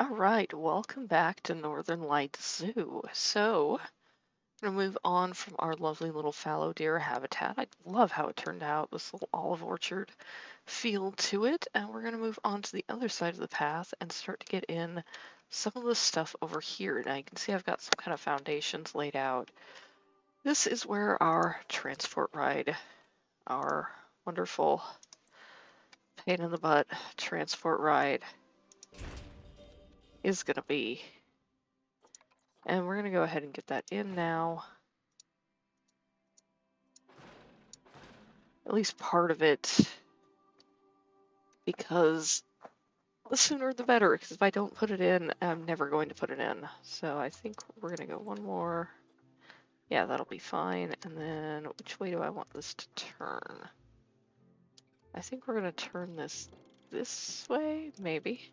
All right, welcome back to Northern Lights Zoo. So, I'm gonna move on from our lovely little fallow deer habitat. I love how it turned out, this little olive orchard feel to it, and we're gonna move on to the other side of the path and start to get in some of the stuff over here. Now you can see I've got some kind of foundations laid out. This is where our transport ride, our wonderful pain in the butt transport ride is gonna be. And we're going to go ahead and get that in now. At least part of it. Because the sooner the better. Because if I don't put it in, I'm never going to put it in. So I think we're going to go one more. Yeah, that'll be fine. And then which way do I want this to turn? I think we're going to turn this way, maybe.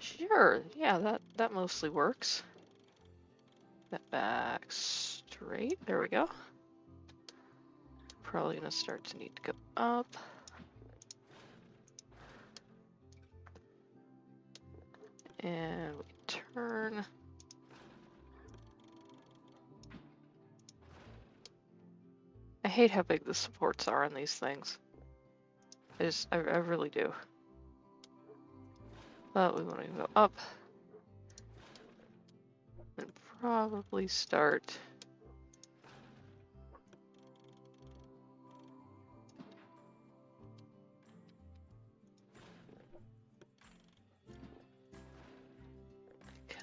Sure, yeah, that mostly works. That back straight, there we go. Probably gonna start to need to go up. And we turn. I hate how big the supports are on these things. I really do. But we want to go up. And probably start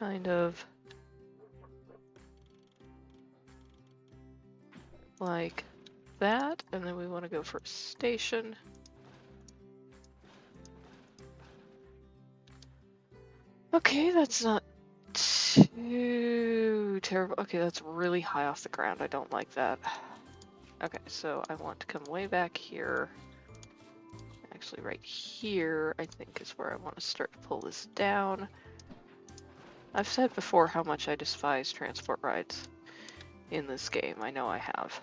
kind of like that, and then we want to go for a station. Okay, that's not too terrible. Okay, that's really high off the ground. I don't like that. Okay, so I want to come way back here. Actually, right here, I think, is where I want to start to pull this down. I've said before how much I despise transport rides in this game. I know I have.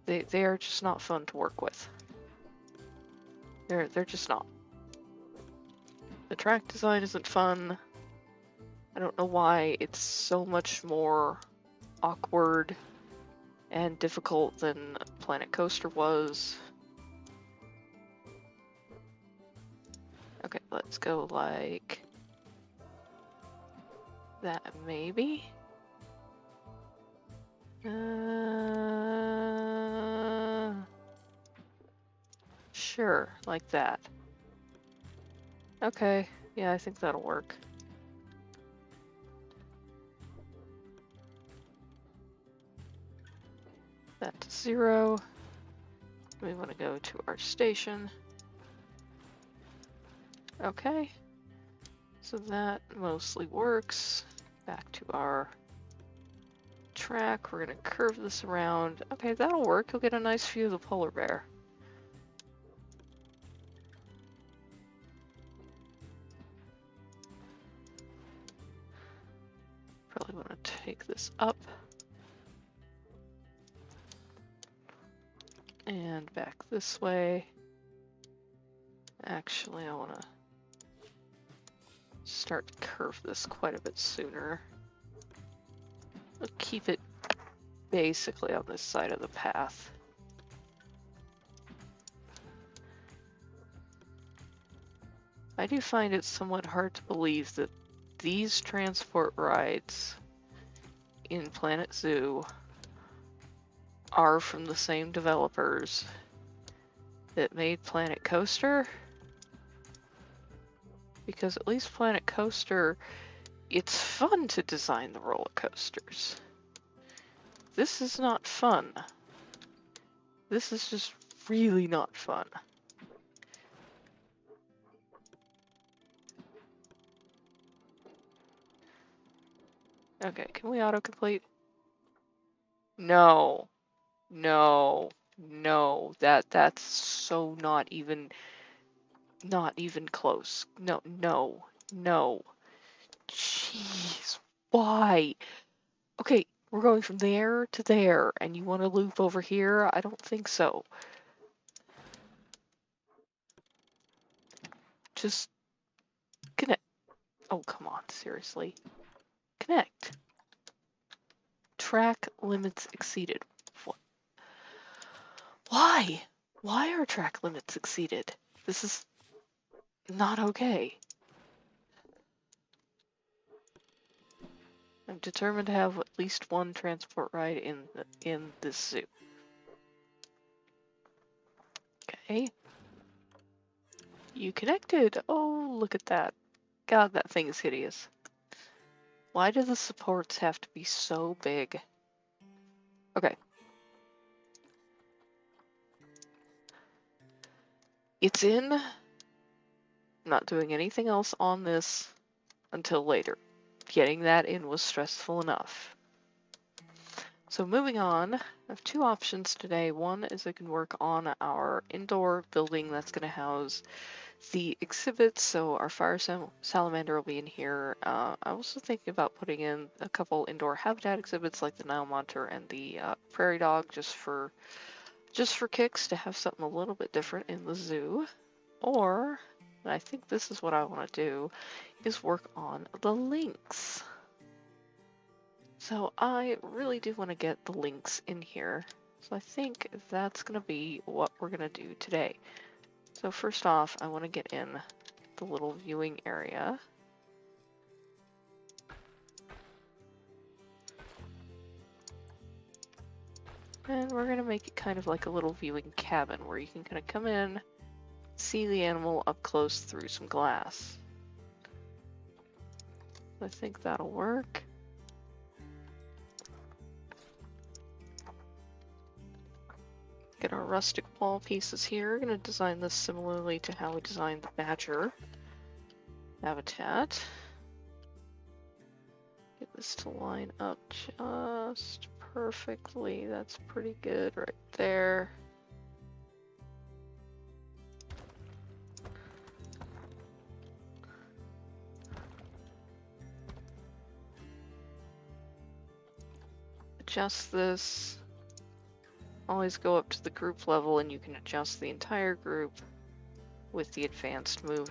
They are just not fun to work with. They're just not. The track design isn't fun. I don't know why it's so much more awkward and difficult than Planet Coaster was. Okay, let's go like that, maybe? Sure, like that. Okay, yeah, I think that'll work. That to 0. We want to go to our station. Okay, so that mostly works. Back to our track. We're going to curve this around. Okay, that'll work. You'll get a nice view of the polar bear. Probably want to take this up. And back this way. Actually, I want to start to curve this quite a bit sooner. I'll keep it basically on this side of the path. I do find it somewhat hard to believe that these transport rides in Planet Zoo are from the same developers that made Planet Coaster. Because at least Planet Coaster, it's fun to design the roller coasters. This is not fun. This is just really not fun. Okay, can we autocomplete? No. No. No. That's so not even close. No, no, no. Jeez, why? Okay, we're going from there to there, and you want to loop over here? I don't think so. Just connect. Oh, come on, seriously. Connect. Track limits exceeded. What? Why? Why are track limits exceeded? This is not okay. I'm determined to have at least one transport ride in this zoo. Okay. You connected. Oh, look at that. God, that thing is hideous. Why do the supports have to be so big? Okay. It's in. I'm not doing anything else on this until later. Getting that in was stressful enough. So moving on, I have two options today. One is I can work on our indoor building that's going to house the exhibits. So our fire salamander will be in here. I'm also thinking about putting in a couple indoor habitat exhibits like the Nile monitor and the prairie dog just for kicks, to have something a little bit different in the zoo. Or, and I think this is what I want to do, is work on the lynx. So I really do want to get the lynx in here. So I think that's going to be what we're going to do today. So first off, I want to get in the little viewing area. And we're going to make it kind of like a little viewing cabin where you can kind of come in, see the animal up close through some glass. I think that'll work. Get our rustic wall pieces here. We're going to design this similarly to how we designed the badger habitat. Get this to line up just perfectly. That's pretty good right there. Adjust this. Always go up to the group level and you can adjust the entire group with the advanced move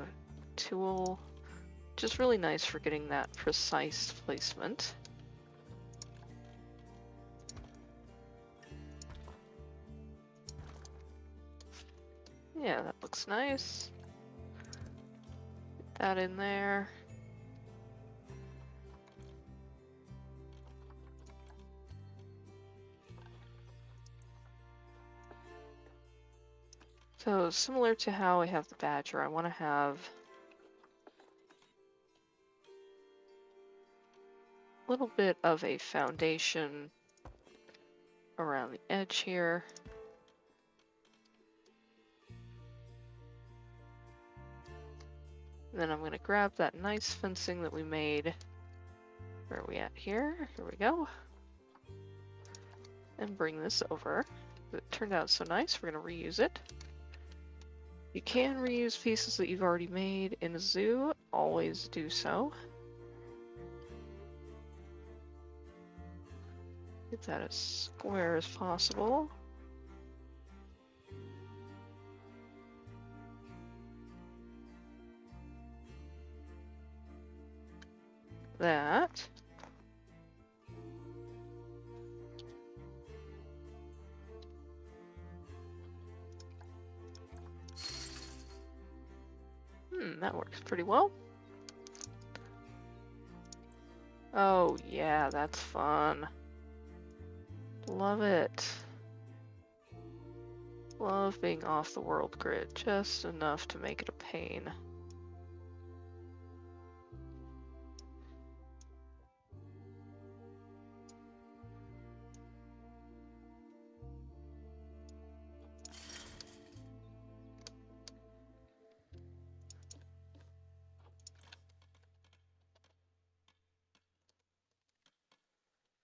tool, which is really nice for getting that precise placement. Yeah, that looks nice. Get that in there. So similar to how I have the badger, I want to have a little bit of a foundation around the edge here. And then I'm going to grab that nice fencing that we made. Where are we at here? Here we go. And bring this over. It turned out so nice, we're going to reuse it. You can reuse pieces that you've already made in a zoo. Always do so. Get that as square as possible. That. That works pretty well. Oh yeah, that's fun. Love it. Love being off the world grid, just enough to make it a pain.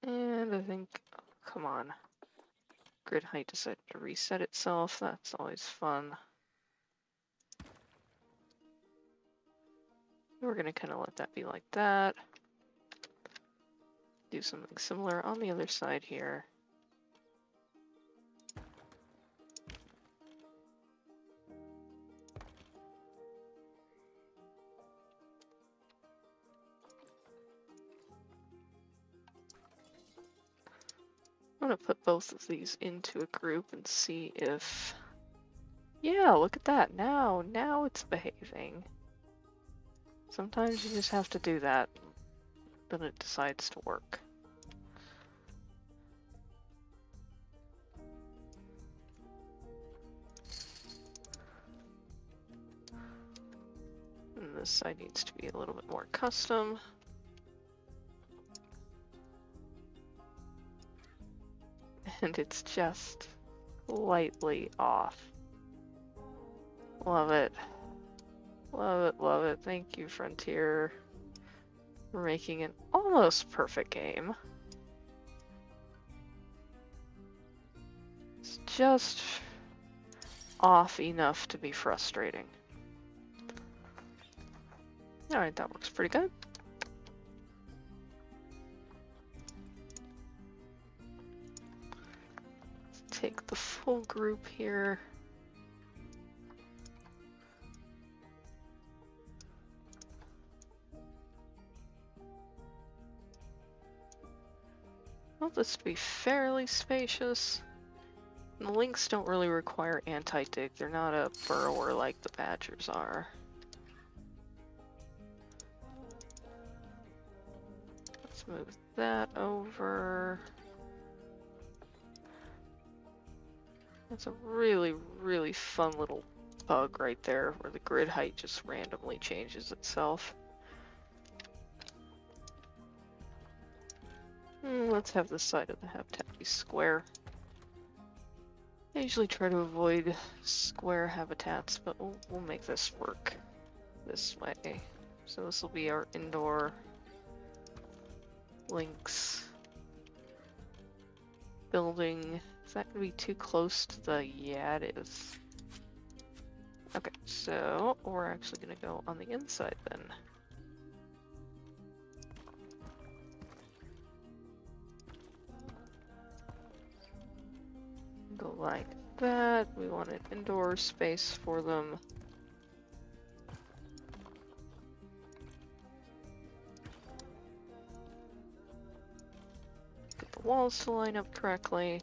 And I think, oh, come on. Grid height decided to reset itself. That's always fun. We're going to kind of let that be like that. Do something similar on the other side here. I'm going to put both of these into a group and see if... Yeah, look at that. Now it's behaving. Sometimes you just have to do that. Then it decides to work. And this side needs to be a little bit more custom. And it's just slightly off. Love it. Love it, love it. Thank you, Frontier, for making an almost perfect game. It's just off enough to be frustrating. Alright, that works pretty good. Let's take the full group here. Want this to be fairly spacious. And the Lynx don't really require anti-dig. They're not a burrower like the badgers are. Let's move that over. That's a really, really fun little bug right there where the grid height just randomly changes itself. Let's have this side of the habitat be square. I usually try to avoid square habitats, but we'll make this work this way. So this will be our indoor Lynx building. Is that going to be too close to the... Yeah, it is. Okay, so we're actually going to go on the inside then. Go like that. We want an indoor space for them. Get the walls to line up correctly.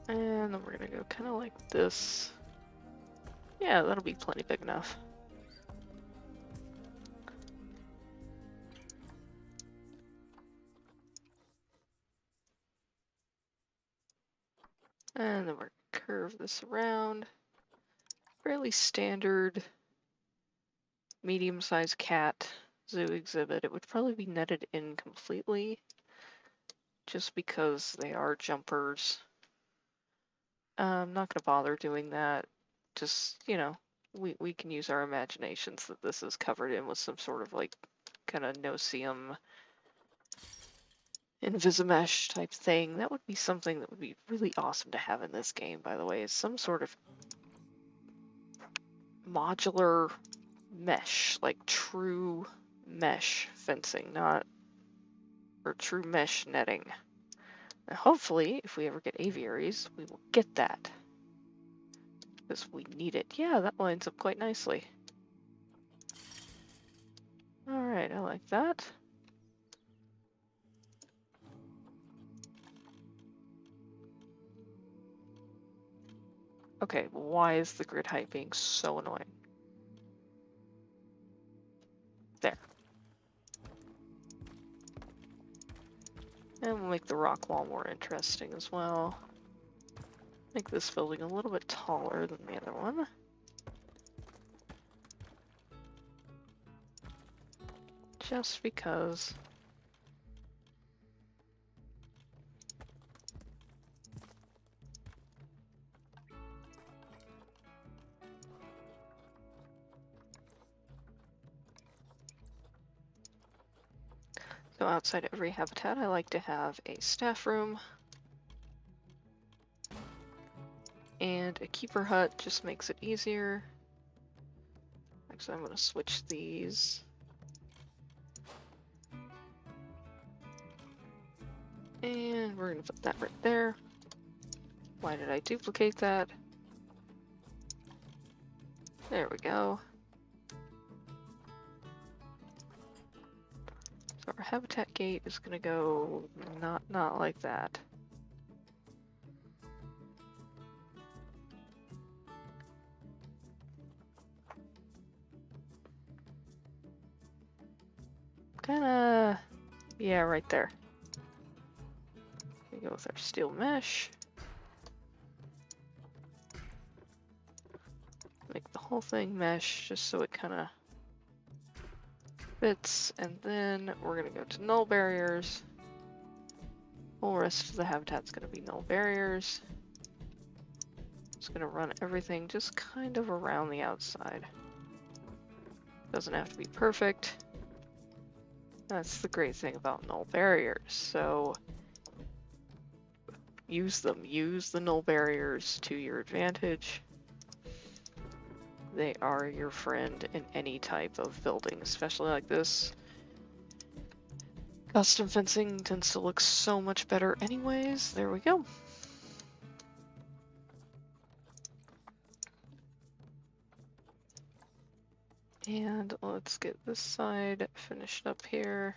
And then we're gonna go kind of like this. Yeah, that'll be plenty big enough. And then we're gonna curve this around. Fairly standard medium-sized cat zoo exhibit. It would probably be netted in completely just because they are jumpers. I'm not going to bother doing that. Just, you know, we can use our imaginations that this is covered in with some sort of like kind of no-seum Invisimesh type thing. That would be something that would be really awesome to have in this game, by the way, is some sort of modular mesh, like true mesh fencing, not, or true mesh netting. And hopefully, if we ever get aviaries, we will get that. Because we need it. Yeah, that lines up quite nicely. Alright, I like that. Okay, why is the grid height being so annoying? There. And we'll make the rock wall more interesting as well. Make this building a little bit taller than the other one. Just because. So outside every habitat, I like to have a staff room and a keeper hut. Just makes it easier. Actually, I'm going to switch these. And we're going to put that right there. Why did I duplicate that? There we go. So our habitat gate is gonna go not like that. Kinda, yeah, right there. We go with our steel mesh. Make the whole thing mesh just so it kind of fits, and then we're gonna go to null barriers. Whole rest of the habitat's gonna be null barriers. Just gonna run everything just kind of around the outside. Doesn't have to be perfect. That's the great thing about null barriers. So use them. Use the null barriers to your advantage. They are your friend in any type of building, especially like this. Custom fencing tends to look so much better anyways. There we go. And let's get this side finished up here.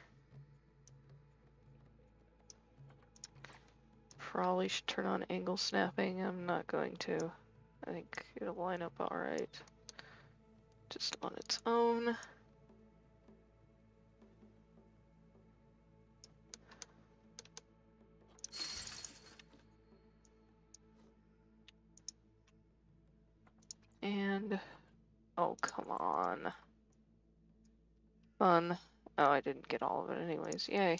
Probably should turn on angle snapping. I'm not going to. I think it'll line up alright. Just on its own. And, oh, come on. Fun. Oh, I didn't get all of it anyways. Yay.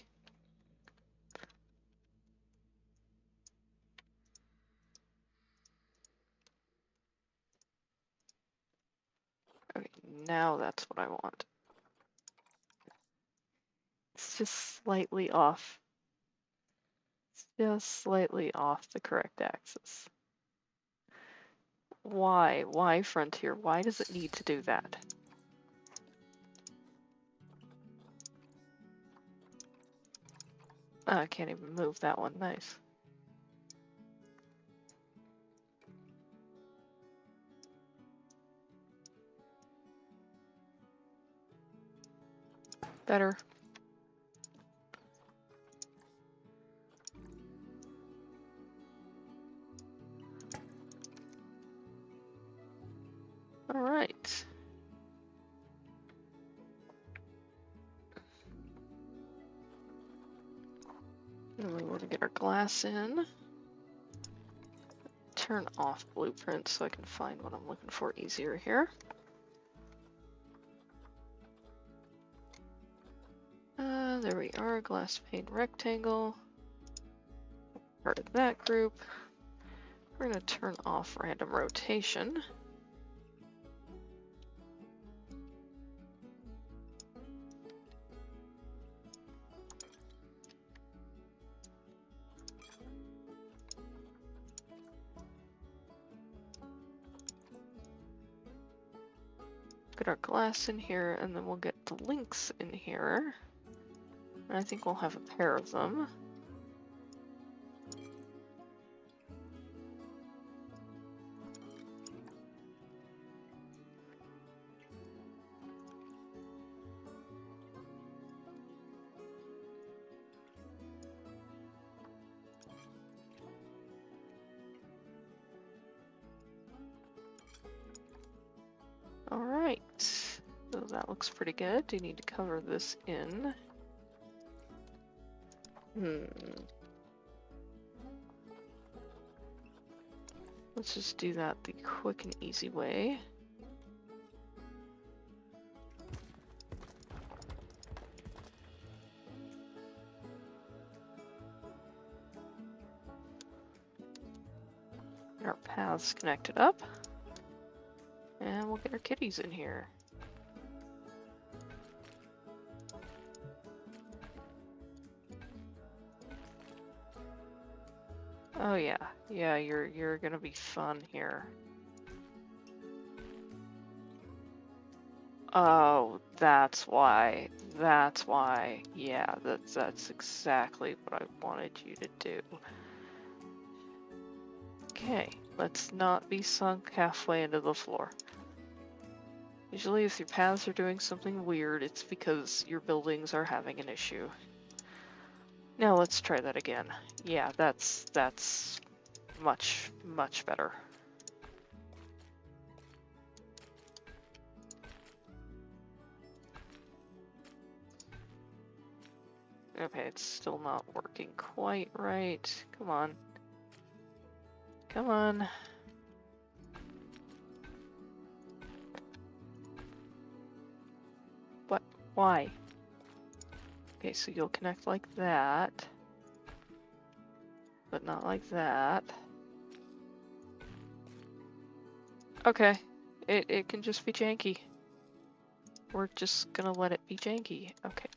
Okay, now that's what I want. It's just slightly off. It's just slightly off the correct axis. Why? Why, Frontier? Why does it need to do that? Oh, I can't even move that one. Nice. Better. All right. And we want to get our glass in. Turn off blueprint so I can find what I'm looking for easier here. There we are, glass pane rectangle. Part of that group. We're going to turn off random rotation. Get our glass in here, and then we'll get the Lynx in here. And I think we'll have a pair of them. All right, so that looks pretty good. Do you need to cover this in? Let's just do that the quick and easy way. Get our paths connected up. And we'll get our kitties in here. Oh yeah, yeah, you're gonna be fun here. Oh, that's why. That's why. Yeah, that's exactly what I wanted you to do. Okay, let's not be sunk halfway into the floor. Usually if your paths are doing something weird, it's because your buildings are having an issue. Now let's try that again. Yeah, that's much, much better. Okay, it's still not working quite right. Come on. Come on. What? Why? Okay, so you'll connect like that. But not like that. Okay. It can just be janky. We're just gonna let it be janky. Okay.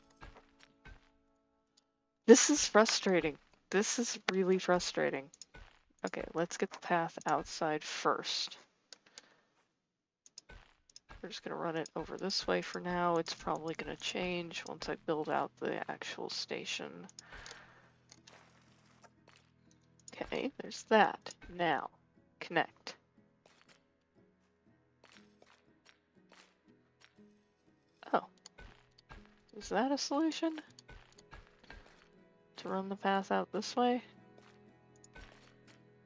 This is frustrating. This is really frustrating. Okay, let's get the path outside first. We're just gonna run it over this way for now. It's probably gonna change once I build out the actual station. Okay, there's that. Now, connect. Oh. Is that a solution? To run the path out this way?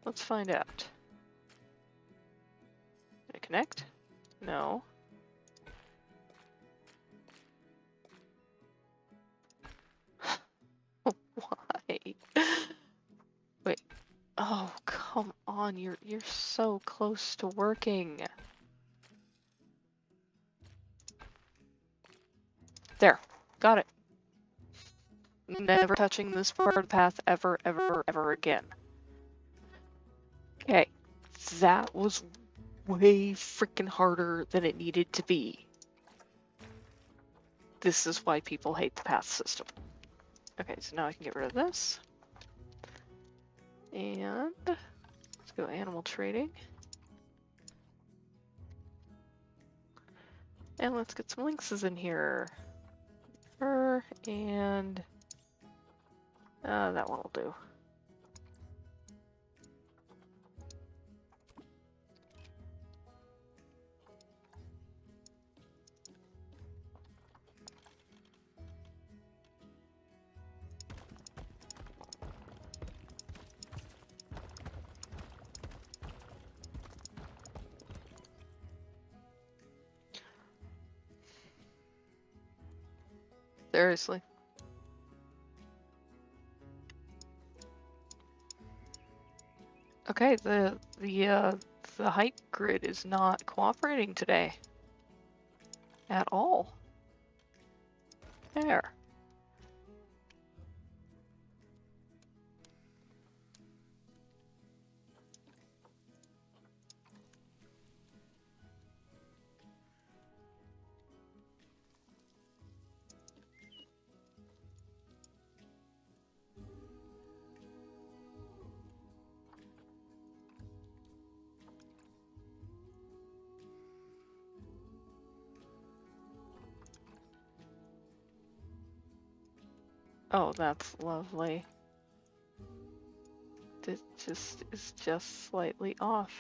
Let's find out. Did it connect? No. Why? Wait. Oh, come on. You're so close to working. There. Got it. Never touching this part of the path ever, ever, ever again. Okay. That was way freaking harder than it needed to be. This is why people hate the path system. Okay, so now I can get rid of this. And let's go animal trading. And let's get some lynxes in here. And that one will do. Seriously. Okay, the height grid is not cooperating today at all. There. Oh, that's lovely. It just is just slightly off.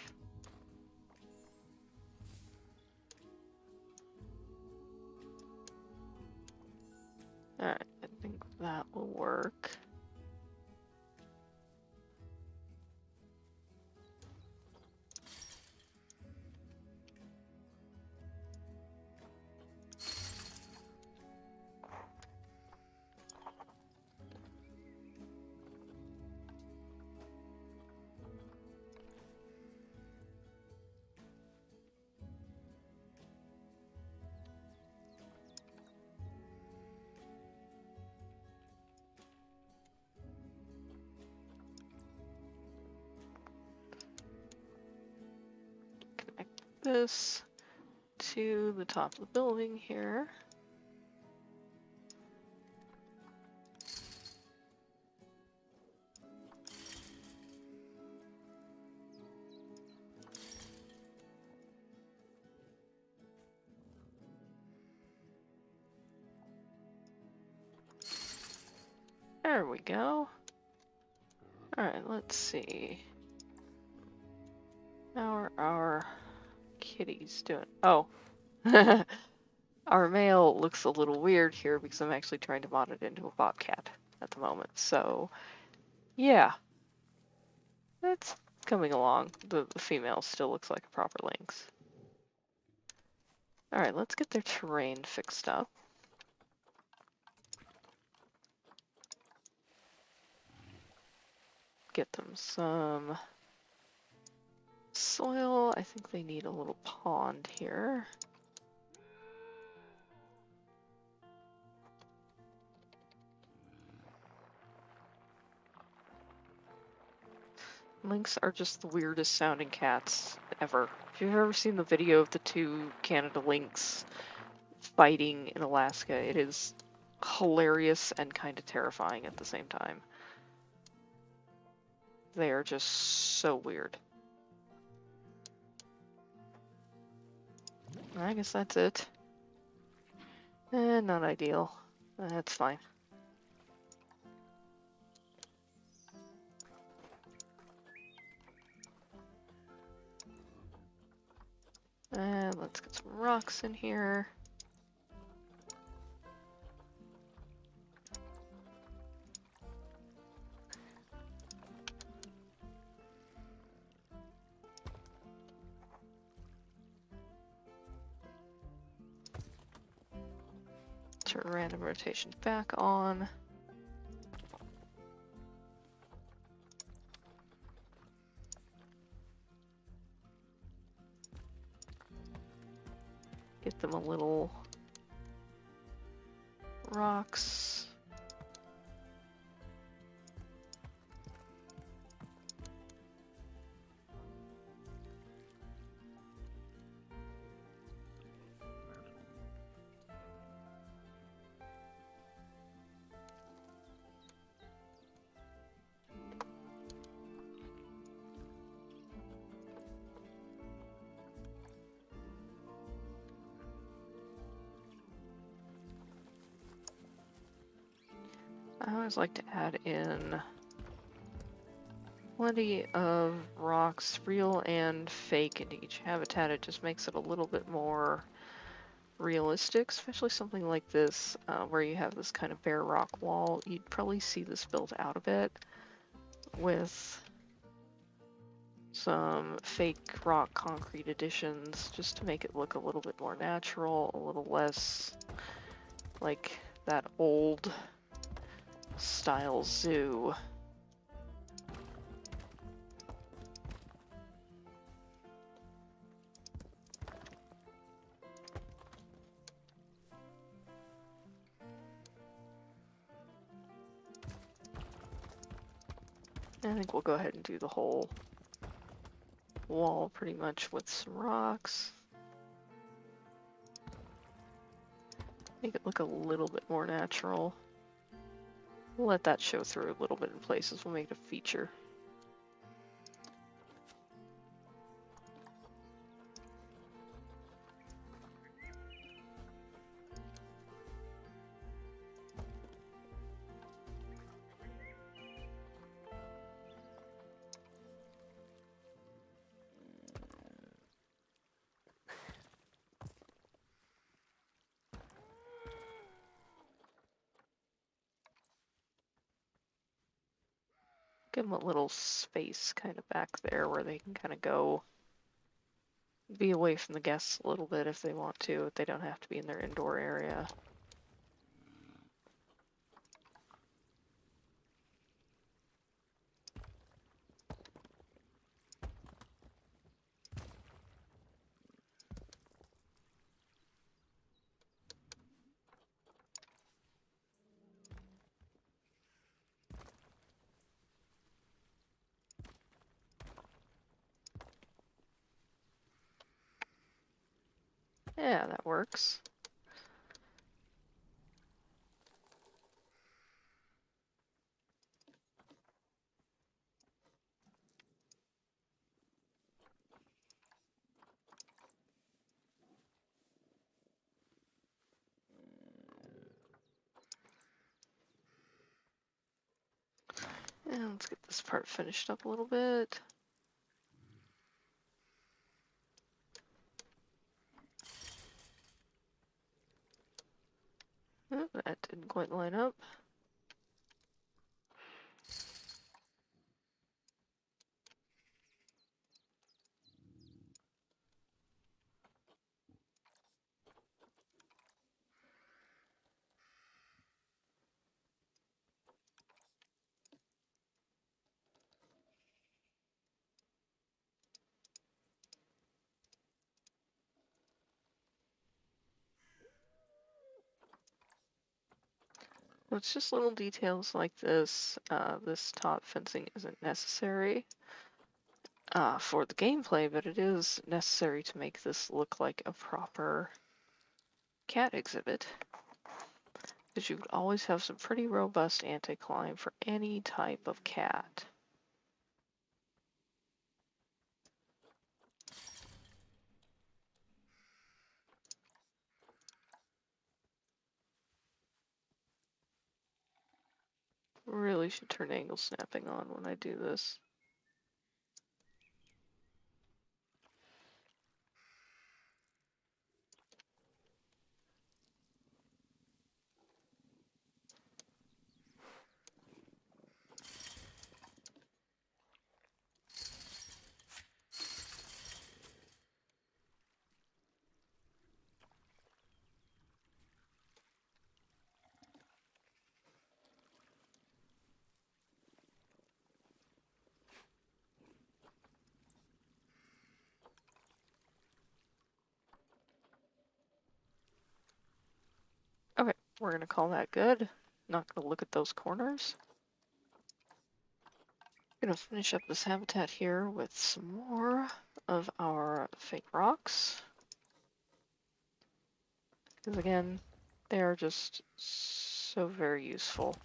Alright, I think that will work. Connect this to the top of the building here. There we go. Alright, let's see. How are our kitties doing? Oh, Our male looks a little weird here because I'm actually trying to mod it into a bobcat at the moment. So, yeah, that's coming along. The female still looks like a proper lynx. Alright, let's get their terrain fixed up. Get them some soil. I think they need a little pond here. Lynx are just the weirdest sounding cats ever. If you've ever seen the video of the two Canada lynx fighting in Alaska, it is hilarious and kind of terrifying at the same time. They are just so weird. I guess that's it. Not ideal. That's fine. And let's get some rocks in here. Turn random rotation back on. Get them a little rocks. I always like to add in plenty of rocks, real and fake, into each habitat. It just makes it a little bit more realistic, especially something like this, where you have this kind of bare rock wall. You'd probably see this built out a bit with some fake rock concrete additions, just to make it look a little bit more natural, a little less like that old style zoo. I think we'll go ahead and do the whole wall pretty much with some rocks. Make it look a little bit more natural. We'll let that show through a little bit in places. We'll make it a feature. Give them a little space kind of back there where they can kind of go be away from the guests a little bit if they want to. They don't have to be in their indoor area. Yeah, that works. And let's get this part finished up a little bit. Oh, that didn't quite line up. It's just little details like this. This top fencing isn't necessary for the gameplay, but it is necessary to make this look like a proper cat exhibit. Because you would always have some pretty robust anti-climb for any type of cat. Really should turn angle snapping on when I do this. Okay, we're gonna call that good. Not gonna look at those corners. Gonna finish up this habitat here with some more of our fake rocks. Because again, they are just so very useful.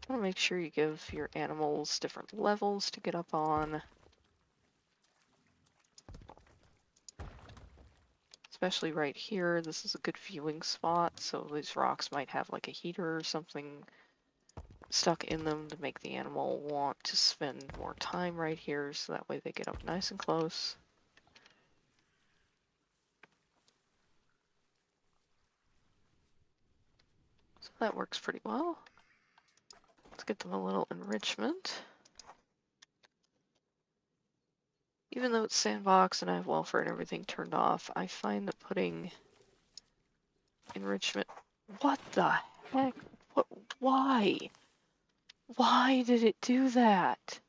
I want to make sure you give your animals different levels to get up on. Especially right here, this is a good viewing spot, so these rocks might have like a heater or something stuck in them to make the animal want to spend more time right here, so that way they get up nice and close. So that works pretty well. Let's get them a little enrichment. Even though it's Sandbox and I have welfare and everything turned off, I find that putting enrichment... What the heck? What? Why? Why did it do that?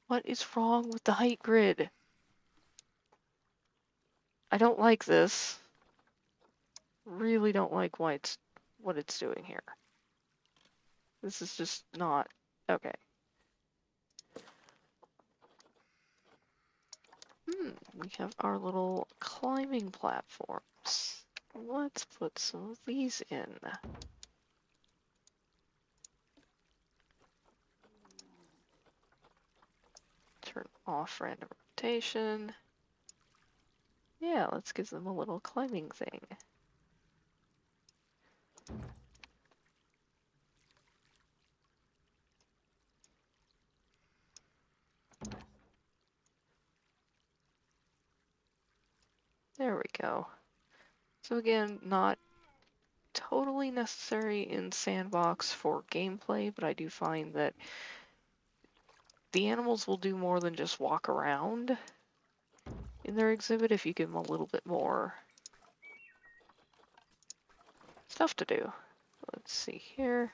What is wrong with the height grid? I don't like this. Really don't like what it's doing here. This is just not... Okay. We have our little climbing platforms. Let's put some of these in. Turn off random rotation. Yeah, let's give them a little climbing thing. There we go. So again, not totally necessary in Sandbox for gameplay, but I do find that the animals will do more than just walk around in their exhibit if you give them a little bit more stuff to do. Let's see here.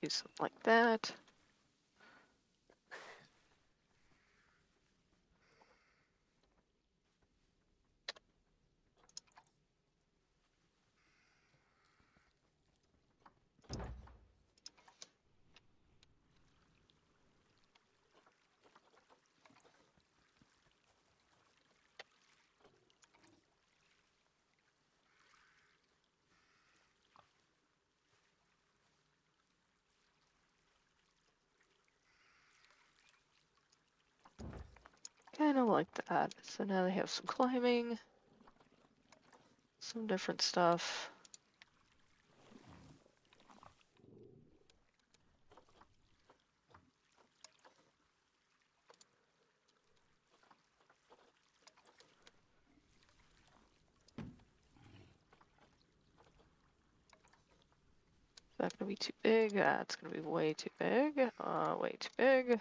Do something like that. kind of like that. So now they have some climbing, some different stuff. Is that gonna be too big? It's gonna be way too big. Way too big.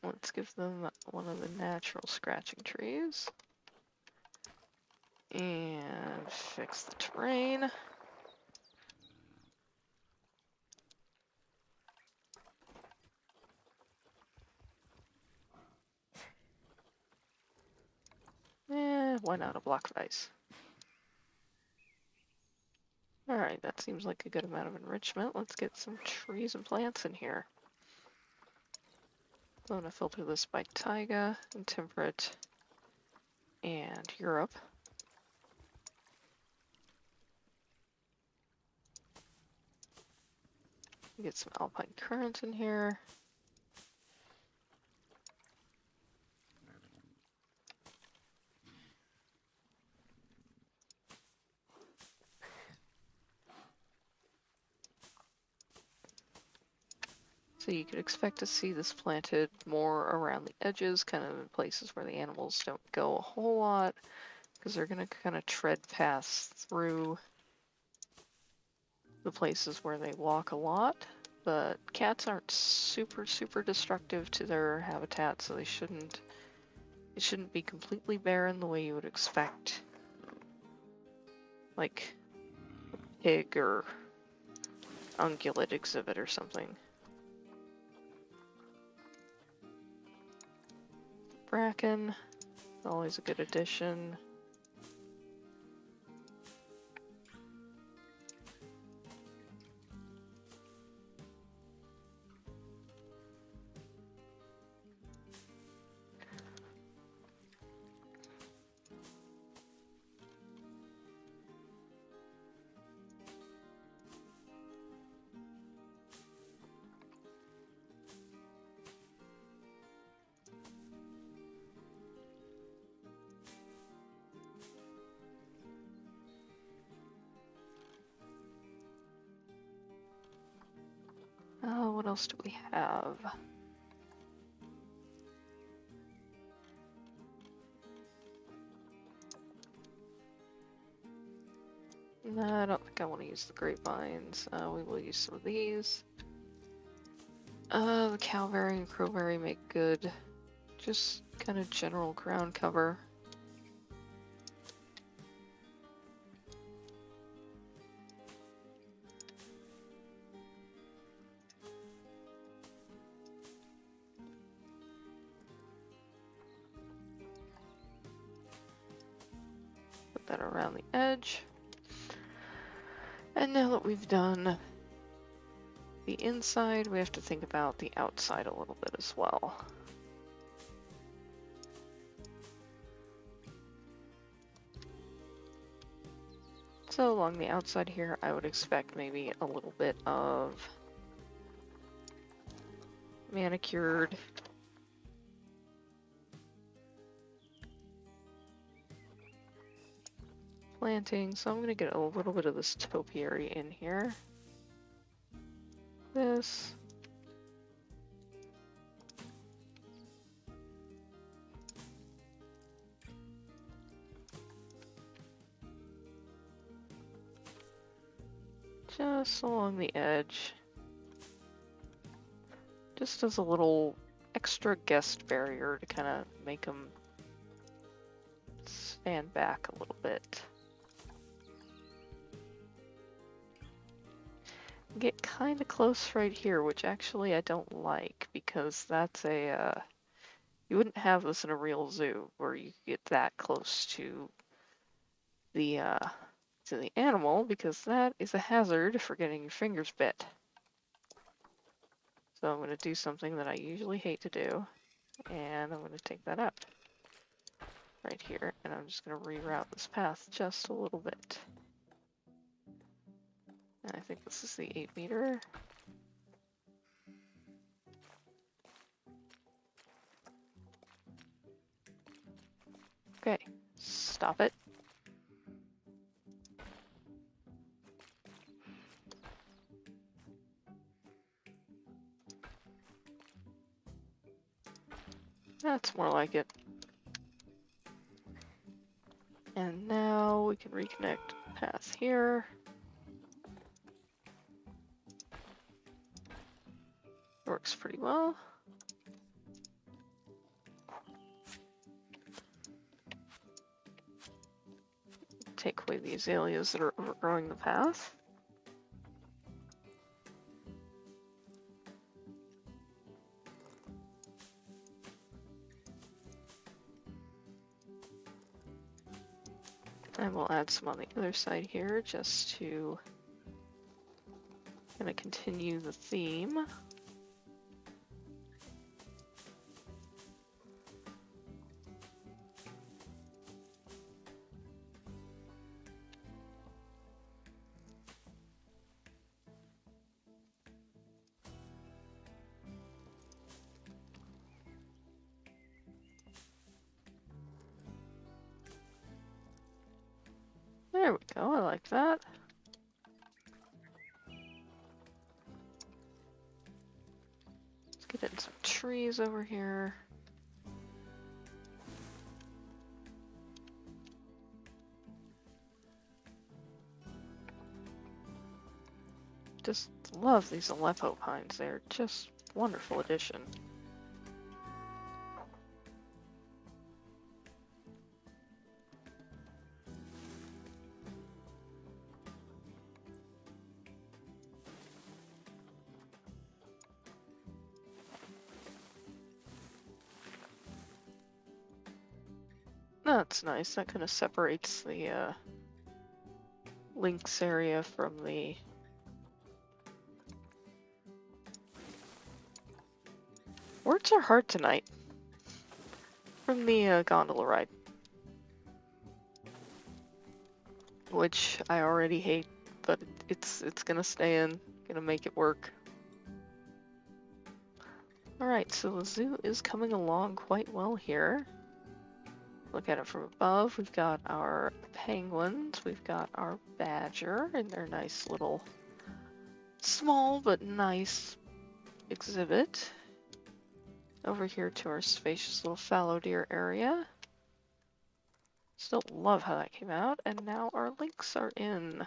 Let's give them one of the natural scratching trees. And fix the terrain. Why not a block of ice? Alright, that seems like a good amount of enrichment. Let's get some trees and plants in here. I'm going to filter this by taiga and temperate and Europe. Get some alpine currant in here. So you could expect to see this planted more around the edges, kind of in places where the animals don't go a whole lot, because they're going to kind of tread past through the places where they walk a lot. But cats aren't super destructive to their habitat, so it shouldn't be completely barren the way you would expect, like a pig or ungulate exhibit or something. Bracken, always a good addition. What else do we have? No, I don't think I want to use the grapevines. We will use some of these. The cowberry and crowberry make good, just kind of general ground cover. Put that around the edge. And now that we've done the inside, we have to think about the outside a little bit as well. So along the outside here, I would expect maybe a little bit of manicured planting. So I'm going to get a little bit of this topiary in here. This. Just along the edge. Just as a little extra guest barrier to kind of make them stand back a little bit. Get kind of close right here, which actually I don't like, because that's a, you wouldn't have this in a real zoo where you get that close to the animal, because that is a hazard for getting your fingers bit. So I'm going to do something that I usually hate to do, and I'm going to take that out right here, and I'm just going to reroute this path just a little bit. And I think this is the 8 meter. Stop it. That's more like it. And now we can reconnect path here. Works pretty well. Take away the azaleas that are overgrowing the path. And we'll add some on the other side here just to kind of continue the theme. There we go, I like that. Let's get in some trees over here. Just love these Aleppo pines, they're just wonderful addition. That's nice. That kind of separates the Lynx area from the words are hard tonight from the gondola ride, which I already hate, but it's gonna stay in, gonna make it work. All right, so the zoo is coming along quite well here. Look at it from above. We've got our penguins, we've got our badger, and their nice little, small but nice exhibit. Over here to our spacious little fallow deer area. Still love how that came out, and now our lynx are in.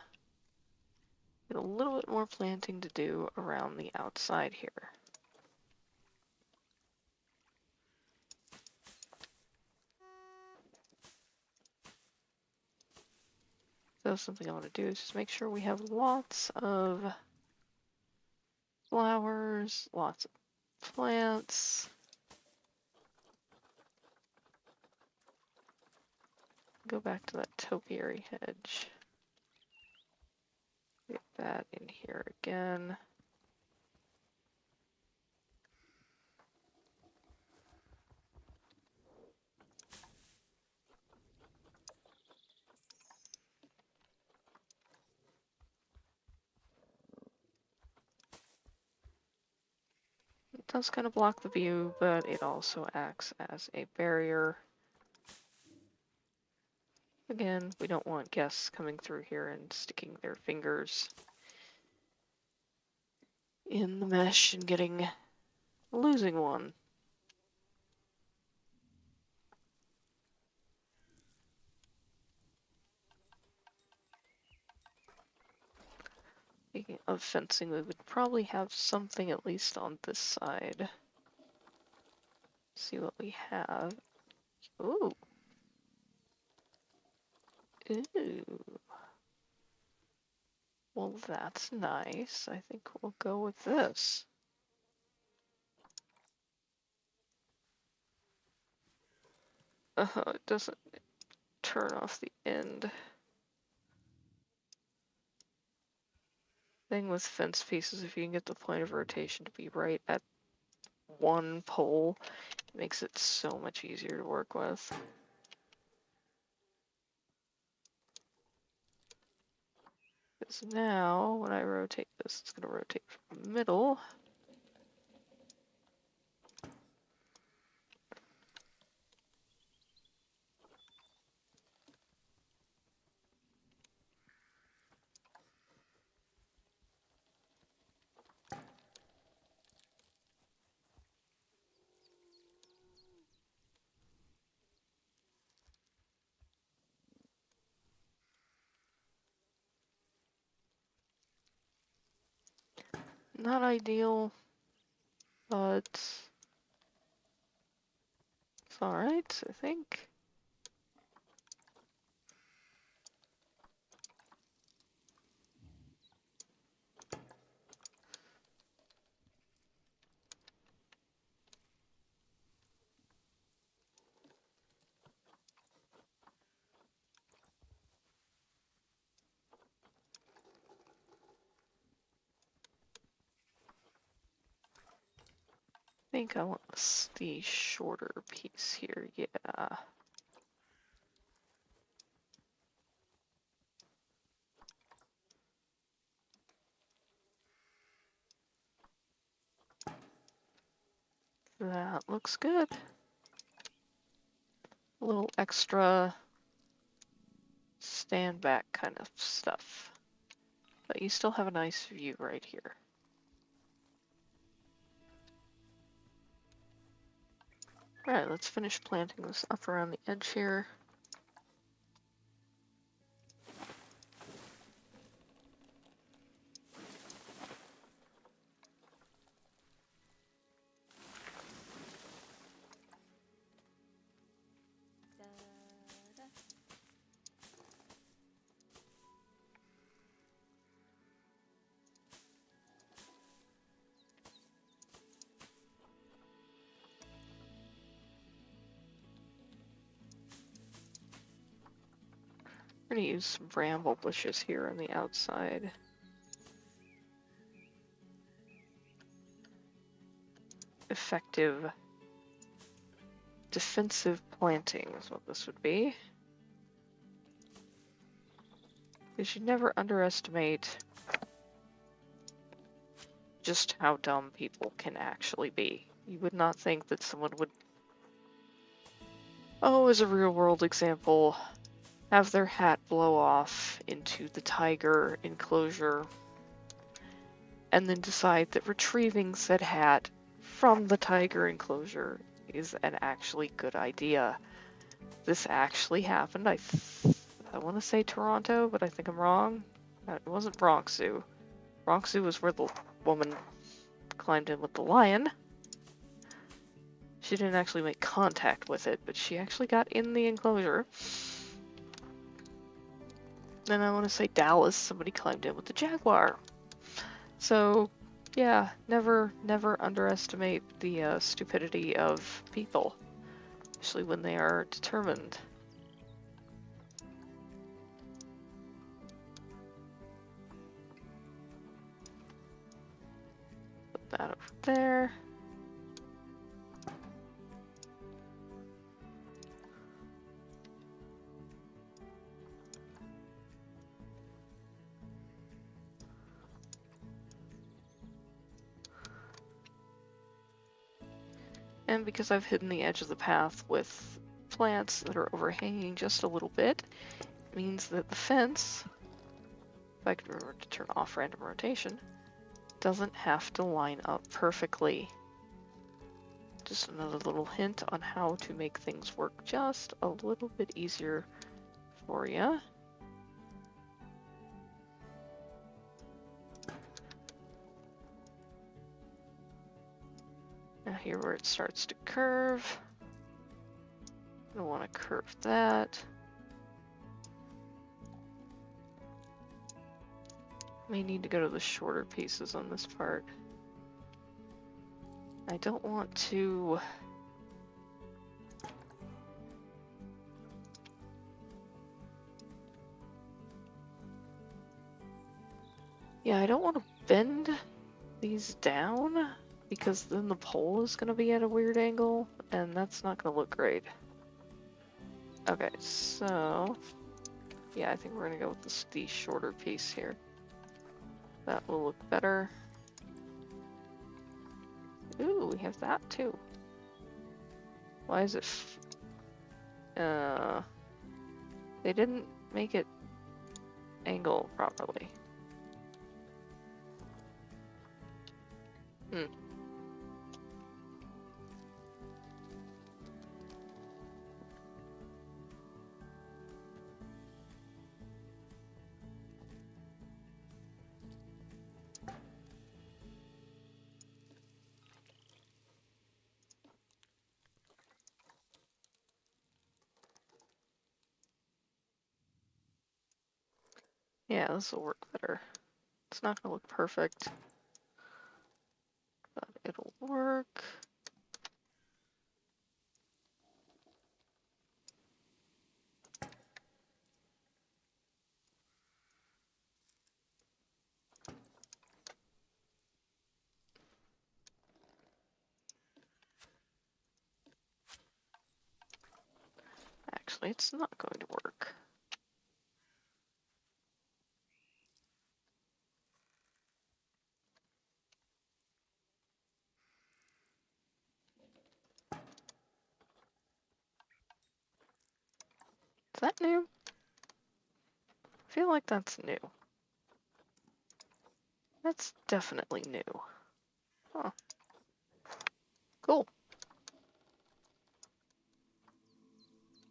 Get a little bit more planting to do around the outside here. So something I want to do is just make sure we have lots of flowers, lots of plants. Go back to that topiary hedge. Get that in here again. It does kind of block the view, but it also acts as a barrier. Again, we don't want guests coming through here and sticking their fingers in the mesh and losing one. Speaking of fencing, we would probably have something at least on this side. See what we have. Ooh. Ooh. Well, that's nice. I think we'll go with this. It doesn't turn off the end. Thing with fence pieces, if you can get the point of rotation to be right at one pole, it makes it so much easier to work with. Because now, when I rotate this, it's going to rotate from the middle. Not ideal, but it's alright, I think. I think I want the shorter piece here, yeah. That looks good. A little extra stand back kind of stuff. But you still have a nice view right here. Alright, let's finish planting this up around the edge here. We're going to use some bramble bushes here on the outside. Effective defensive planting is what this would be. You should never underestimate just how dumb people can actually be. You would not think that someone would, oh, as a real world example, have their hat blow off into the tiger enclosure and then decide that retrieving said hat from the tiger enclosure is an actually good idea. This actually happened. I want to say Toronto, but I think I'm wrong. It wasn't Bronx Zoo. Bronx Zoo was where the woman climbed in with the lion. She didn't actually make contact with it, but she actually got in the enclosure. Then I want to say Dallas, somebody climbed in with the jaguar. So, yeah, never underestimate the stupidity of people, especially when they are determined. Put that over there. And because I've hidden the edge of the path with plants that are overhanging just a little bit, it means that the fence, if I can remember to turn off random rotation, doesn't have to line up perfectly. Just another little hint on how to make things work just a little bit easier for you. Now here where it starts to curve, I don't want to curve that. May need to go to the shorter pieces on this part. I don't want to... Yeah, I don't want to bend these down, because then the pole is going to be at a weird angle, and that's not going to look great. Okay, so... yeah, I think we're going to go with the shorter piece here. That will look better. Ooh, we have that too. Why is it... they didn't make it angle properly. Yeah, this will work better. It's not gonna look perfect, but it'll work. Actually, it's not going to work. Is that new? I feel like that's new. That's definitely new. Huh. Cool.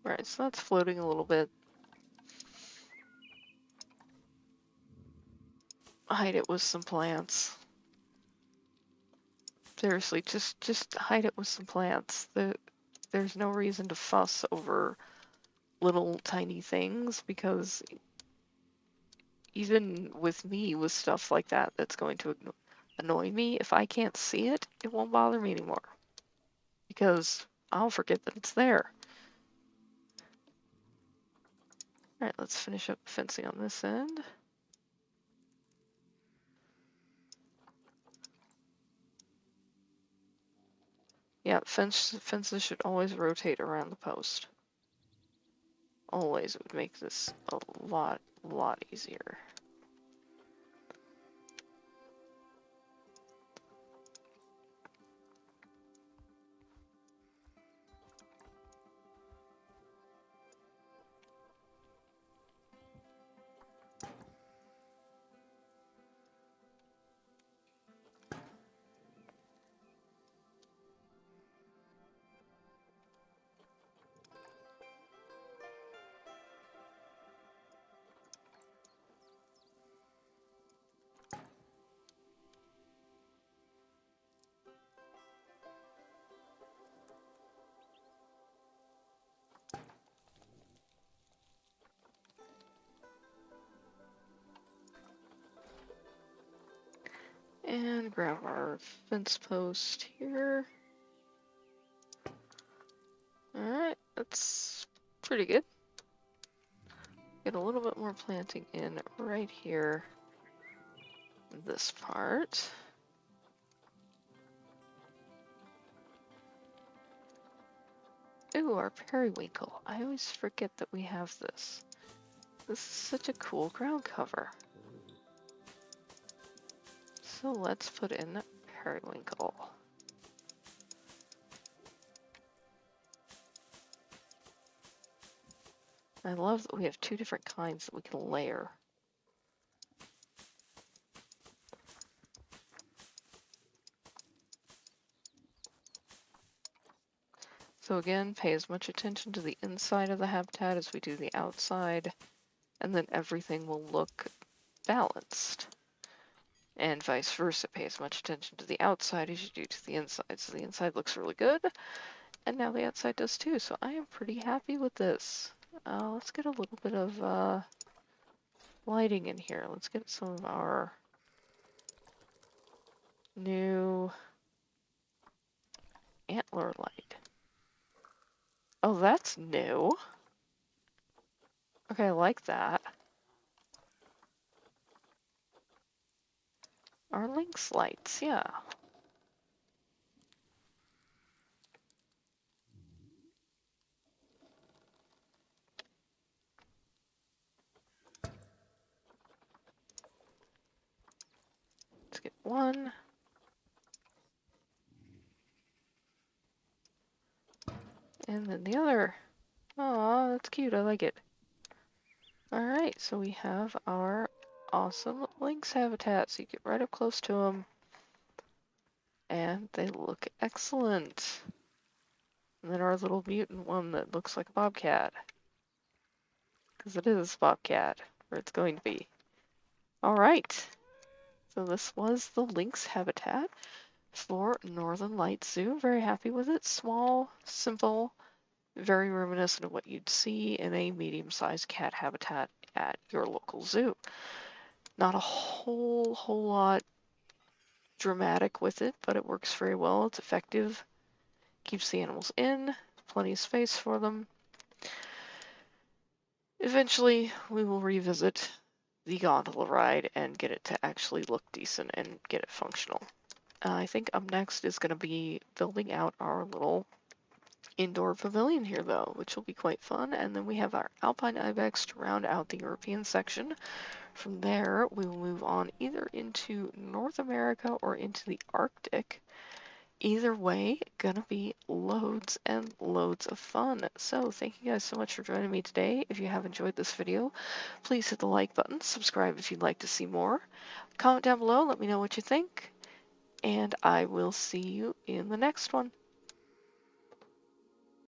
Right, so that's floating a little bit. Hide it with some plants. Seriously, just hide it with some plants. There's no reason to fuss over little tiny things, because even with me, with stuff like that that's going to annoy me, if I can't see it, it won't bother me anymore, because I'll forget that it's there. Alright, let's finish up fencing on this end. Yeah, fences should always rotate around the post. Always. It would make this a lot easier. And grab our fence post here. Alright, that's pretty good. Get a little bit more planting in right here. This part. Ooh, our periwinkle. I always forget that we have this. This is such a cool ground cover. So let's put in periwinkle. I love that we have two different kinds that we can layer. So again, pay as much attention to the inside of the habitat as we do the outside, and then everything will look balanced. And vice versa, pay as much attention to the outside as you do to the inside. So the inside looks really good, and now the outside does too. So I am pretty happy with this. Let's get a little bit of lighting in here. Let's get some of our new antler light. Oh, that's new. Okay, I like that. Our Lynx lights, yeah. Let's get one. And then the other. Aw, that's cute. I like it. Alright, so we have our awesome lynx habitat. So you get right up close to them, and they look excellent. And then our little mutant one that looks like a bobcat. Because it is a bobcat, or it's going to be. Alright, so this was the lynx habitat for Northern Lights Zoo. Very happy with it. Small, simple, very reminiscent of what you'd see in a medium-sized cat habitat at your local zoo. Not a whole lot dramatic with it, but it works very well. It's effective, keeps the animals in, plenty of space for them. Eventually, we will revisit the gondola ride and get it to actually look decent and get it functional. I think up next is going to be building out our little indoor pavilion here, though, which will be quite fun. And then we have our alpine ibex to round out the European section. From there, we will move on either into North America or into the Arctic. Either way, gonna be loads and loads of fun. So thank you guys so much for joining me today. If you have enjoyed this video, please hit the like button, subscribe if you'd like to see more. Comment down below, let me know what you think, and I will see you in the next one.